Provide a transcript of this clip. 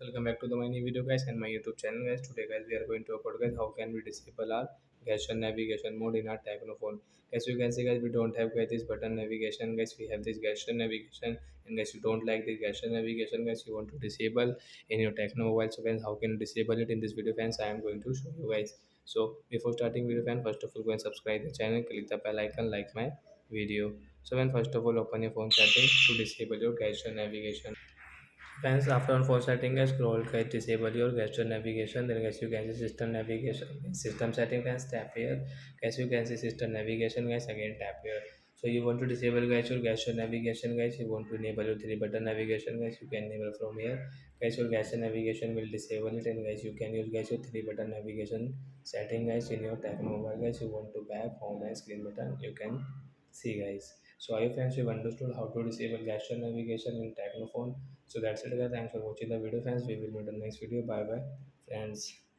Welcome back to the my new video guys and my YouTube channel guys. Today guys we are going to upload guys how can we disable our gesture navigation mode in our Tecno phone. As you can see guys, we don't have guys this button navigation guys, we have this gesture navigation, and guys you don't like this gesture navigation guys, you want to disable in your Tecno mobile. So guys, how can you disable it in this video fans? I am going to show you guys. So before starting video fan, first of all go and subscribe the channel, click the bell icon, like my video. So when first of all open your phone settings to disable your gesture navigation. Friends, after on phone setting, guys, scroll guys, disable your gesture navigation. Then guys, you can see system navigation, system setting. Guys, tap here. Guys, you can see system navigation. Guys, again tap here. So you want to disable guys your gesture navigation. Guys, you want to enable your three button navigation. Guys, you can enable from here. Guys, your gesture navigation will disable it, and guys, you can use guys your three button navigation setting. Guys, in your Tecno mobile. Guys, you want to back, home, and screen button. You can see guys. So I hope friends you've understood how to disable gesture navigation in Tecno phone. So that's it guys. Thanks for watching the video friends. We will meet in the next video. Bye bye friends.